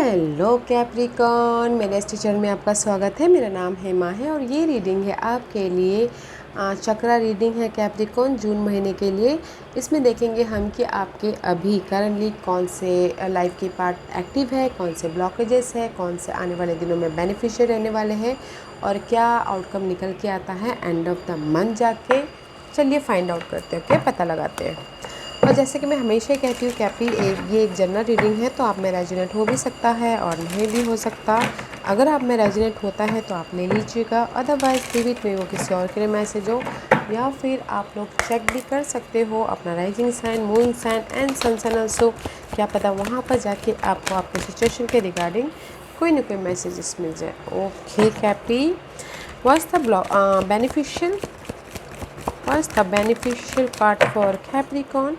Hello Capricorn, मेरे इस teacher में आपका स्वागत है। मेरा नाम हेमा है और ये रीडिंग है आपके लिए चक्रा रीडिंग है कैप्रिकॉन जून महीने के लिए। इसमें देखेंगे हम कि आपके अभी करंटली कौन से लाइफ के पार्ट एक्टिव है, कौन से ब्लॉकेजेस है, कौन से आने वाले दिनों में बेनिफिशियल रहने वाले हैं और क्या आउटकम निकल के आता है एंड ऑफ द मंथ जाके। चलिए फाइंड आउट करते हैं, ओके, पता लगाते हैं। और जैसे कि मैं हमेशा कहती हूँ कैपी ये एक जनरल रीडिंग है, तो आप में रेजोनेट हो भी सकता है और नहीं भी हो सकता। अगर आप में रेजोनेट होता है तो आप ले लीजिएगा, अदरवाइज गिव इट में वो किसी और के लिए मैसेज हो, या फिर आप लोग चेक भी कर सकते हो अपना rising sign, moon sign and sun sign also. क्या पता वहाँ पर जाके आपको आपके सिचुएशन के रिगार्डिंग कोई ना कोई मैसेजेस मिल जाए। Okay Cappy, what's the beneficial part for Capricorn?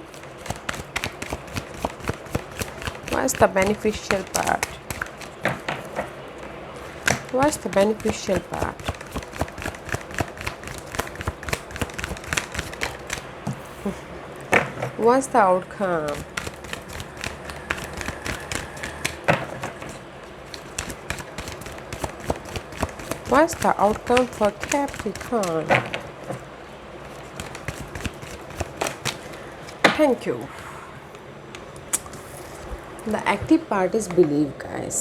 What's the beneficial part? What's the beneficial part? What's the outcome? What's the outcome for Capricorn? Thank you. The active part is believe, guys.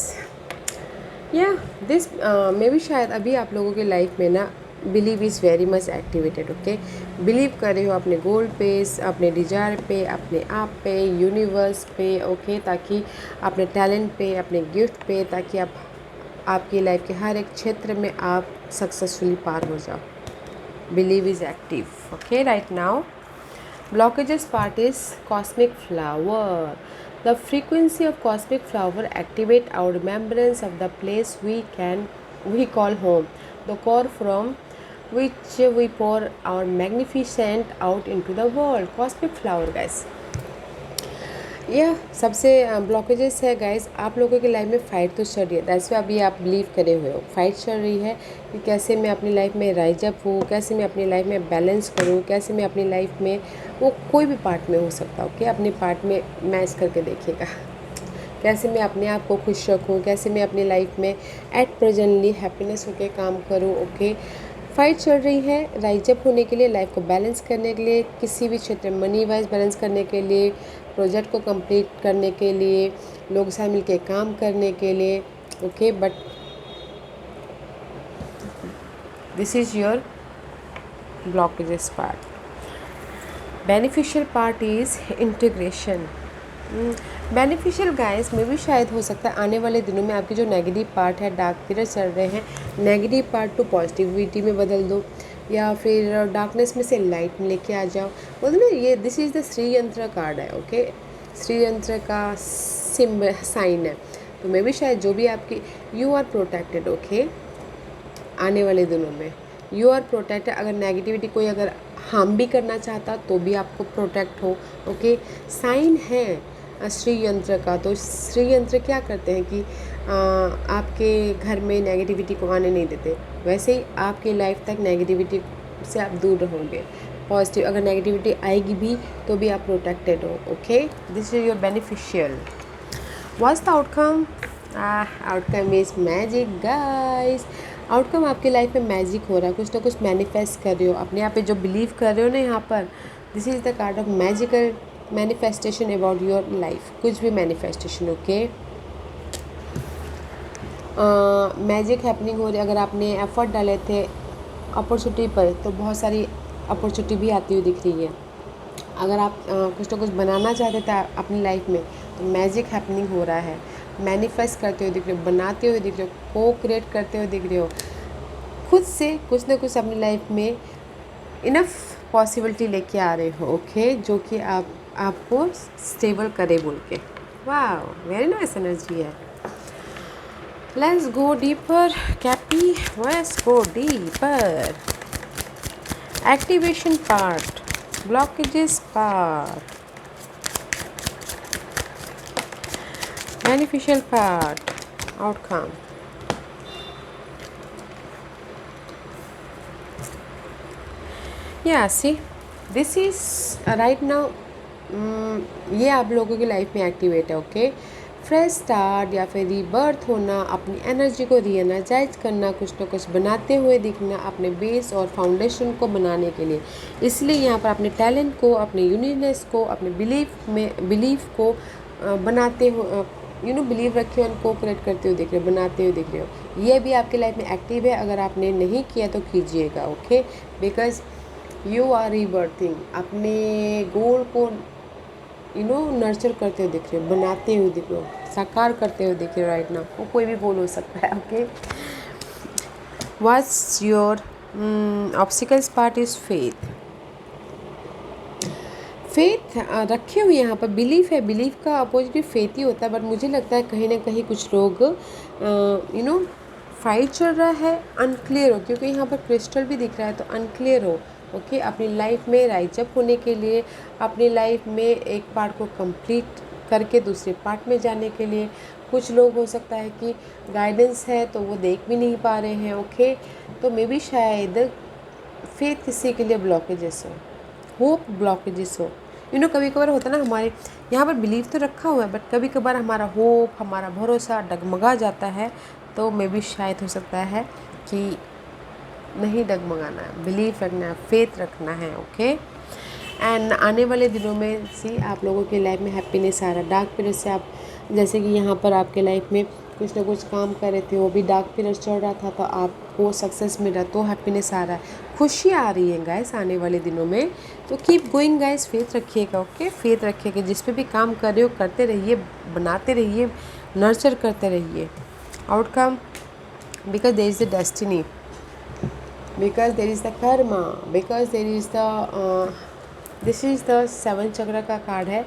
Yeah, this मे भी शायद अभी आप लोगों के life में ना believe is very much activated. Okay, believe कर रहे हो अपने गोल पे, अपने डिजायर पे, अपने आप पे, यूनिवर्स पे। ओके, ताकि अपने टैलेंट पे, अपने गिफ्ट पे, ताकि आप आपकी लाइफ के हर एक क्षेत्र में आप सक्सेसफुली पार हो जाओ। Believe is active. Okay, right now blockages part is cosmic flower. The frequency of cosmic flower activate our remembrance of the place we call home, the core from which we pour our magnificent out into the world. Cosmic flower, guys. यह सबसे blockages है guys. आप लोगों की life में fight तो चल रही है, दैट्स वाई अभी आप बिलीव करे हुए हो। फाइट चल रही है कि कैसे मैं अपनी लाइफ में राइज अप हूँ, कैसे मैं अपनी लाइफ में बैलेंस करूँ, कैसे मैं अपनी लाइफ में, वो कोई भी पार्ट में हो सकता है। ओके, अपने पार्ट में मैच करके देखिएगा कैसे मैं अपने आप को खुश रखूँ, कैसे मैं अपनी लाइफ में एट प्रेजेंटली हैप्पीनेस होकर काम करूँ। ओके, फाइट चल रही है राइज अप होने के लिए, लाइफ को बैलेंस करने के लिए, किसी भी क्षेत्र में मनी वाइज बैलेंस करने के लिए, प्रोजेक्ट को कंप्लीट करने के लिए, लोगों के साथ मिलकर काम करने के लिए। Okay, but this is your blockages part. Beneficial part is integration. Beneficial guys में भी शायद हो सकता है आने वाले दिनों में आपकी जो नेगेटिव पार्ट है, डार्क पीरियड चल रहे हैं, नेगेटिव पार्ट को पॉजिटिविटी में बदल दो, या फिर डार्कनेस में से लाइट में लेके आ जाओ। बोलते ना, ये दिस इज़ द श्री यंत्र कार्ड है। ओके, श्री यंत्र का साइन है, तो मैं भी शायद जो भी आपकी, यू आर प्रोटेक्टेड। ओके, आने वाले दिनों में यू आर प्रोटेक्टेड। अगर नेगेटिविटी कोई अगर हार्म भी करना चाहता तो भी आपको प्रोटेक्ट हो। ओके, साइन है श्री यंत्र का। तो श्री यंत्र क्या करते हैं कि आपके घर में नेगेटिविटी को आने नहीं देते, वैसे ही आपकी लाइफ तक नेगेटिविटी से आप दूर रहोगे। पॉजिटिव अगर नेगेटिविटी आएगी भी तो भी आप प्रोटेक्टेड हो। Okay, this is your beneficial. What's the outcome? Outcome is magic guys. Outcome आपकी लाइफ में मैजिक हो रहा है, कुछ ना कुछ मैनिफेस्ट कर रहे हो अपने आप पे, जो बिलीव कर रहे हो ना यहाँ पर। This is the card of magical manifestation about your life. कुछ भी मैनिफेस्टेशन। ओके, मैजिक हैपनिंग हो रही है। अगर आपने एफर्ट डाले थे अपॉर्चुनिटी पर, तो बहुत सारी अपॉर्चुनिटी भी आती हुई दिख रही है। अगर आप कुछ ना कुछ बनाना चाहते थे अपनी लाइफ में, तो मैजिक हैपनिंग हो रहा है। मैनिफेस्ट करते हुए दिख रहे हो, बनाते हुए दिख रहे हो, को क्रिएट करते हुए दिख रहे हो, खुद से कुछ ना कुछ अपनी लाइफ में इनफ पॉसिबिलिटी लेके आ रहे हो। ओके, जो कि आपको स्टेबल करे बोल के। वाह, वेरी नाइस एनर्जी है। Let's go deeper Cappy, let's go deeper. Activation part, blockages part, beneficial part, outcome. Yeah, see, this is right now ये आप लोगों की लाइफ में एक्टिवेट है। ओके, फ्रेश स्टार्ट या फिर रीबर्थ होना, अपनी एनर्जी को रीएनर्जाइज करना, कुछ ना कुछ बनाते हुए दिखना अपने बेस और फाउंडेशन को बनाने के लिए। इसलिए यहाँ पर अपने टैलेंट को, अपने यूनिकनेस को, अपने बिलीफ को बनाते हो, बिलीव रखे हो, उनको क्रिएट करते हुए दिख रहे हो, बनाते हुए दिख रहे हो। ये भी आपके लाइफ में एक्टिव है, अगर आपने नहीं किया तो कीजिएगा, okay. Because you are rebirthing, अपने गोल को नर्चर करते हुए दिख रहे हो, बनाते हुए दिख रहे हो, साकार करते हुए दिख रहे हो राइट नाउ। वो कोई भी बोल हो सकता है, okay. What's your obstacles part is faith. Faith रखे हुए यहाँ पर बिलीफ है, बिलीफ का अपोजिट फेथ ही होता है। बट मुझे लगता है कहीं ना कहीं कुछ लोग फाइट चल रहा है, अनक्लियर हो, क्योंकि यहाँ पर क्रिस्टल भी दिख रहा है, तो अनक्लियर हो, ओके। अपनी लाइफ में राइज अप होने के लिए, अपनी लाइफ में एक पार्ट को कंप्लीट करके दूसरे पार्ट में जाने के लिए, कुछ लोग हो सकता है कि गाइडेंस है तो वो देख भी नहीं पा रहे हैं, ओके। तो मे बी शायद फेथ किसी के लिए ब्लॉकेजेस हो, होप ब्लॉकेजेस हो। कभी कभार होता है ना, हमारे यहाँ पर बिलीव तो रखा हुआ है, बट कभी कभार हमारा होप, हमारा भरोसा डगमगा जाता है। तो मे बी शायद हो सकता है कि नहीं डगमगाना है, बिलीव रखना है, फेथ रखना है, ओके। एंड आने वाले दिनों में आप लोगों की लाइफ में हैप्पीनेस आ रहा है। डार्क पीरियड से आप, जैसे कि यहाँ पर आपके लाइफ में कुछ ना कुछ काम कर रहे थे, वो भी डार्क पीरियड चल रहा था, तो आपको सक्सेस मिला, तो हैप्पीनेस आ रहा है, खुशी आ रही है गाइस आने वाले दिनों में। तो कीप गोइंग गाइस, फेथ रखिएगा, ओके। फेथ रखिएगा, जिस पे भी काम कर रहे हो करते रहिए, बनाते रहिए, नर्चर करते रहिए। Outcome, because there is the destiny, because there is the karma, because there is the this is the 7 चक्र का कार्ड है।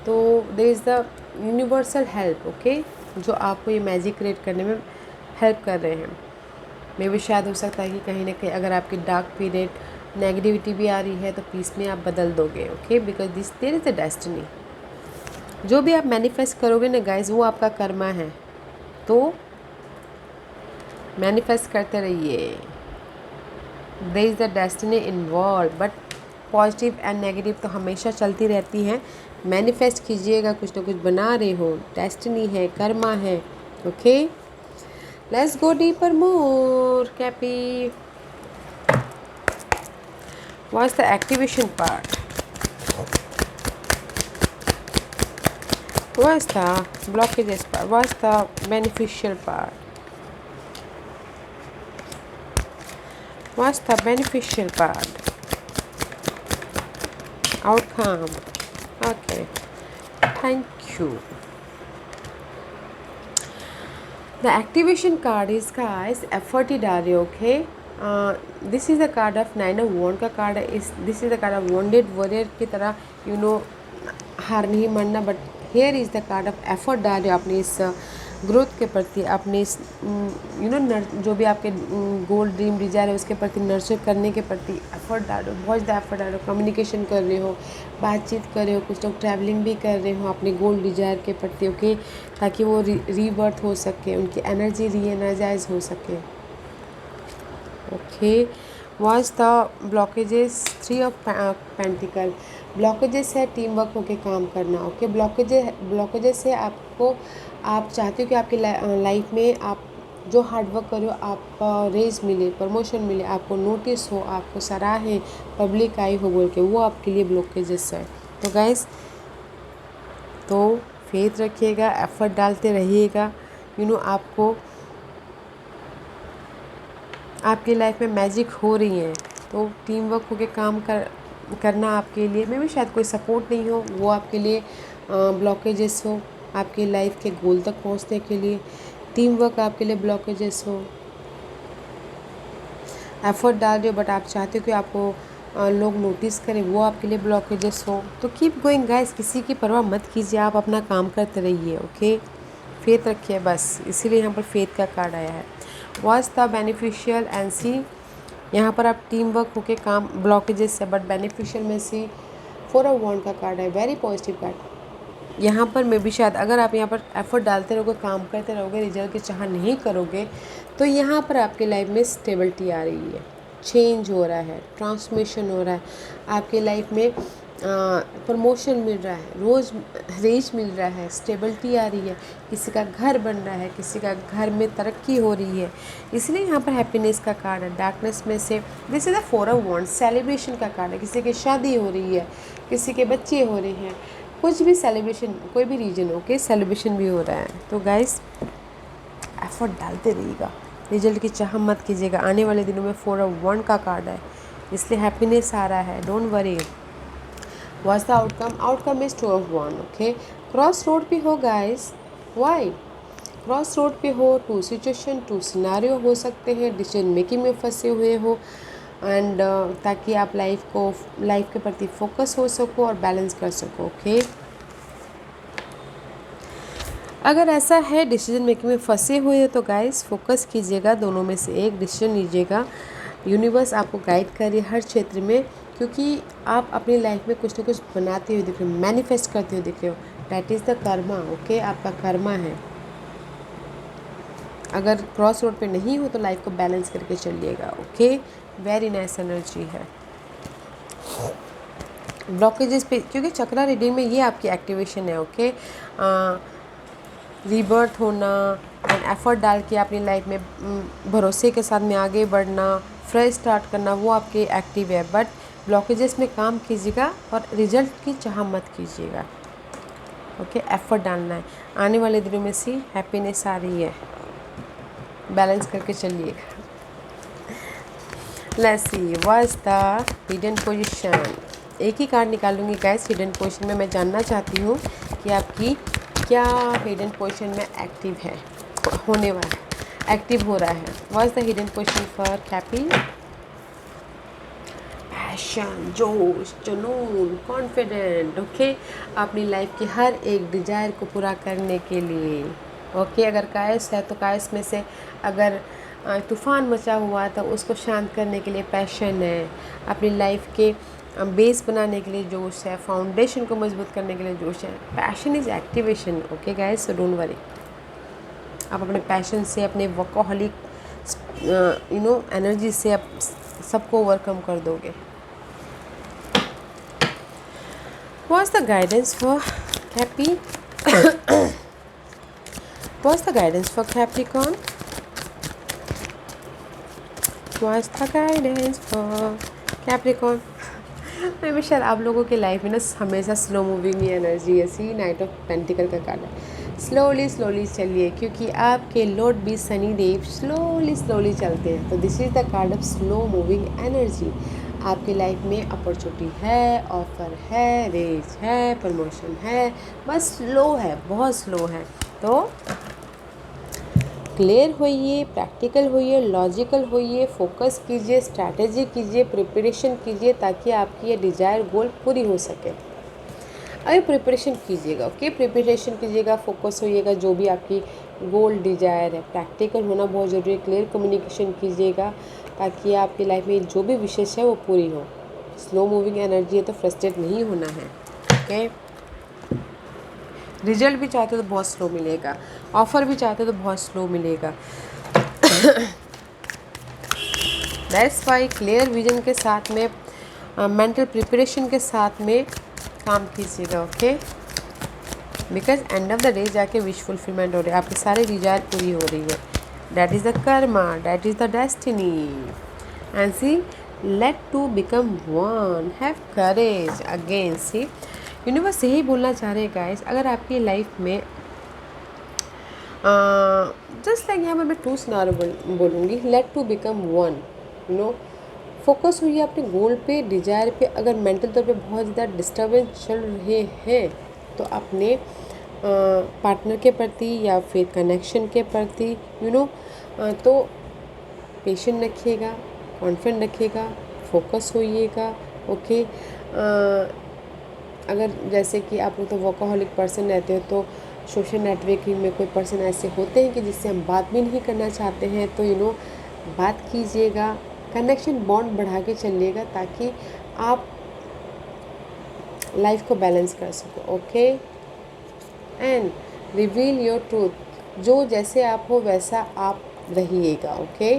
तो there is the universal help, okay, जो आपको ये मैजिक क्रिएट करने में हेल्प कर रहे हैं। मे भी शायद हो सकता है कि कहीं ना कहीं अगर आपकी डार्क पीरियड नेगेटिविटी भी आ रही है तो पीस में आप बदल दोगे, okay. Because this there is the destiny. जो भी आप मैनिफेस्ट करोगे ना गाइज, वो आपका कर्मा है, तो मैनिफेस्ट करते रहिए। There is the destiny involve, but positive and negative तो हमेशा चलती रहती हैं। मैनिफेस्ट कीजिएगा, कुछ ना कुछ बना रहे हो, डेस्टिनी है, कर्मा है, okay. Let's go deeper more, Cappy. What's the activation part, what's the blockages part, what's the beneficial part, what's the beneficial part, outcome, okay, thank you. The activation card is guys effort ही डाल रहे हो, okay. This is the card of 9 of Wands का card है। this is the card of wounded warrior की तरह हार नहीं मानना, but here is the card of effort डाल रहे हो अपनी इस ग्रोथ के प्रति, अपने इस जो भी आपके गोल ड्रीम डिजायर है उसके प्रति नर्चर करने के प्रति एफर्ट डालो, बहुत ज़्यादा एफर्ट डालो। कम्युनिकेशन कर रहे हो, बातचीत कर रहे हो, कुछ लोग ट्रैवलिंग भी कर रहे हो अपने गोल डिजायर के प्रति, ओके, ताकि वो रीबर्थ हो सके, उनकी एनर्जी रीएनर्जाइज हो सके, okay. Was the blockages, 3 of pentacle, blockages है टीम वर्क होके काम करना, ओके। ब्लॉकेजेस है आपको, आप चाहते हो कि आपकी लाइफ में आप जो हार्ड वर्क करो, आपका रेज मिले, प्रमोशन मिले, आपको नोटिस हो, आपको सराहे, पब्लिक आई हो बोल के, वो आपके लिए ब्लॉकेजेस है। तो गाइस, तो फेथ रखिएगा, एफर्ट डालते रहिएगा, आपको आपकी लाइफ में मैजिक हो रही है। तो टीम वर्क होके काम करना आपके लिए, मे भी शायद कोई सपोर्ट नहीं हो, वो आपके लिए ब्लॉकेजेस हो, आपकी लाइफ के गोल तक पहुंचने के लिए टीम वर्क आपके लिए ब्लॉकेजेस हो। एफर्ट डाल रहे हो बट आप चाहते हो कि आपको लोग नोटिस करें, वो आपके लिए ब्लॉकेजेस हो। तो कीप गोइंग गाइस, किसी की परवाह मत कीजिए, आप अपना काम करते रहिए, ओके। फेथ रखिए बस, इसीलिए यहाँ पर फेथ का कार्ड आया है। वॉज द बेनिफिशियल एंड सी, यहाँ पर आप टीम वर्क होके काम, ब्लॉकेजेस है बट बेनिफिशियल में सी 4 ऑफ वॉन्ड का कार्ड है, वेरी पॉजिटिव कार्ड। यहाँ पर मे भी शायद अगर आप यहाँ पर एफर्ट डालते रहोगे, काम करते रहोगे, रिजल्ट की चाह नहीं करोगे, तो यहाँ पर आपकी लाइफ में स्टेबिलिटी आ रही है, चेंज हो रहा है, ट्रांसफॉर्मेशन हो रहा है आपकी लाइफ में। प्रमोशन मिल रहा है, रोज़ रेज मिल रहा है, स्टेबिलिटी आ रही है, किसी का घर बन रहा है, किसी का घर में तरक्की हो रही है, इसलिए यहाँ पर हैप्पीनेस का कार्ड है। डार्कनेस में से this is a 4 of wands, celebration का कार्ड है, किसी की शादी हो रही है, किसी के बच्चे हो रहे हैं, कुछ भी सेलिब्रेशन, कोई भी रीजन हो के सेलिब्रेशन भी हो रहा है। तो गाइस एफर्ट डालते रहिएगा, रिजल्ट की चाह मत कीजिएगा। आने वाले दिनों में 4 ऑफ वांड का कार्ड है, इसलिए हैप्पीनेस आ रहा है, don't worry. What's the outcome? Outcome is 2 of 1. Okay, cross road पे हो गाइस। वाई क्रॉस रोड पे हो? 2 सिचुएशन, 2 सिनारियो हो सकते हैं, डिसीजन मेकिंग में फंसे हुए हो, एंड ताकि आप लाइफ के प्रति फोकस हो सको और बैलेंस कर सको। ओके, अगर ऐसा है डिसीजन मेकिंग में फंसे हुए हो तो गाइस फोकस कीजिएगा, दोनों में से एक डिसीजन लीजिएगा। यूनिवर्स आपको गाइड कर रही है हर क्षेत्र में, क्योंकि आप अपनी लाइफ में कुछ ना कुछ बनाते हुए दिख रहे हो, मैनिफेस्ट करते हुए दिख रहे हो। That is the Karma. Okay, आपका कर्मा है। अगर क्रॉस रोड पे नहीं हो तो लाइफ को बैलेंस करके चलिएगा। ओके, वेरी नाइस एनर्जी है। ब्लॉकेजेस पे, क्योंकि चक्रा रीडिंग में ये आपकी एक्टिवेशन है। ओके, रीबर्थ होना एंड एफर्ट डाल के अपनी लाइफ में भरोसे के साथ में आगे बढ़ना, फ्रेश स्टार्ट करना, वो आपके एक्टिव है। बट ब्लॉकेजेस में काम कीजिएगा और रिजल्ट की चाह मत कीजिएगा। ओके, एफर्ट डालना है। आने वाले दिनों में सी हैप्पीनेस आ रही है, बैलेंस करके चलिएगा। Let's see what's the hidden position. एक ही कार्ड निकालूंगी गाइस। हिडन पोजीशन में मैं जानना चाहती हूँ कि आपकी क्या हिडन पोजीशन में एक्टिव है, होने वाला है, एक्टिव हो रहा है। What's the hidden position for Cappy? Passion, जोश, जुनून, कॉन्फिडेंट। ओके, अपनी लाइफ की हर एक डिज़ायर को पूरा करने के लिए। ओके, अगर कायस है तो कायस में से अगर तूफ़ान मचा हुआ है तो उसको शांत करने के लिए पैशन है। अपनी लाइफ के बेस बनाने के लिए जोश है, फाउंडेशन को मजबूत करने के लिए जोश है। Passion is activation. Okay guys, so don't worry. आप अपने पैशन से, अपने वर्कोहॉलिक एनर्जी से आप सबको ओवरकम कर दोगे। What's the guidance for Cappy? What's the guidance for Capricorn? What's the guidance for Capricorn? मैं शायद आप लोगों के लाइफ में ना हमेशा स्लो मूविंग ही एनर्जी है। सी नाइट ऑफ पेंटिकल का कार्ड है। स्लोली चलिए, क्योंकि आपके लॉर्ड भी शनि देव स्लोली चलते हैं। तो this is the card of slow moving energy. आपकी लाइफ में अपॉर्चुनिटी है, ऑफर है, रेज है, प्रमोशन है, बस स्लो है, बहुत स्लो है। तो क्लियर होइए, प्रैक्टिकल होइए, लॉजिकल होइए, फोकस कीजिए, स्ट्रैटेजी कीजिए, प्रिपरेशन कीजिए, ताकि आपकी ये डिज़ायर गोल पूरी हो सके। अभी प्रिपरेशन कीजिएगा। ओके, प्रिपरेशन कीजिएगा, फोकस होइएगा, जो भी आपकी गोल डिज़ायर है। प्रैक्टिकल होना बहुत ज़रूरी है, क्लियर कम्युनिकेशन कीजिएगा, ताकि आपकी लाइफ में जो भी विशेष है वो पूरी हो। स्लो मूविंग एनर्जी है तो फ्रस्ट्रेट नहीं होना है। ओके, रिजल्ट भी चाहते हो तो बहुत स्लो मिलेगा, ऑफ़र भी चाहते हो तो बहुत स्लो मिलेगा। दैट्स वाई क्लियर विजन के साथ में, मेंटल प्रिपरेशन के साथ में काम कीजिएगा। Okay, because end of the day जाके विश फुलफिलमेंट हो रही है, आपकी सारी डिजायर पूरी हो रही है। That is the karma, that is the destiny. And see late to become one, have courage again. See universe यही बोलना चाह रहे हैं गाइस, अगर आपकी लाइफ में जस्ट लाइक यहाँ पर मैं 2 सिनारियो बोलूँगी। Late to become one, focus हुई अपने गोल पे, डिज़ायर पे। अगर मेंटल तौर पे बहुत ज़्यादा डिस्टर्बेंस चल रहे हैं तो अपने पार्टनर के प्रति या फिर कनेक्शन के प्रति तो पेशेंट रखिएगा, कॉन्फिडेंट रखिएगा, फोकस होइएगा। ओके, अगर जैसे कि आप लोग तो वर्कोहॉलिक पर्सन रहते हो तो सोशल नेटवर्किंग में कोई पर्सन ऐसे होते हैं कि जिससे हम बात भी नहीं करना चाहते हैं, तो बात कीजिएगा, कनेक्शन बॉन्ड बढ़ा के चलिएगा, ताकि आप लाइफ को बैलेंस कर सको। Okay, and reveal your truth, जो जैसे आप हो वैसा आप रहिएगा। ओके,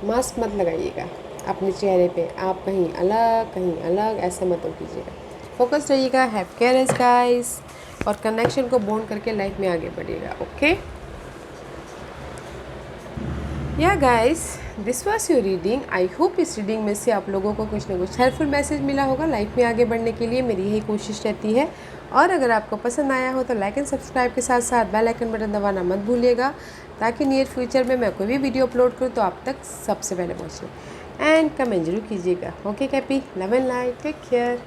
मास्क मत लगाइएगा। अपने चेहरे पे आप कहीं अलग ऐसा मत कीजिएगा। फोकस रहिएगा। हैव केयर गाइस, और कनेक्शन को बॉन्ड करके लाइफ में आगे बढ़िएगा। ओके या guys, this was your reading. I hope इस रीडिंग में से आप लोगों को कुछ ना कुछ हेल्पफुल मैसेज मिला होगा लाइफ में आगे बढ़ने के लिए। मेरी यही कोशिश रहती है। और अगर आपको पसंद आया हो तो लाइक एंड सब्सक्राइब के साथ साथ बेल आइकन बटन दबाना मत भूलिएगा, ताकि नियर फ्यूचर में मैं कोई भी वीडियो अपलोड करूँ तो आप तक सबसे पहले पहुँचे। एंड कमेंट जरूर कीजिएगा। Okay Cappy, love and light, take care.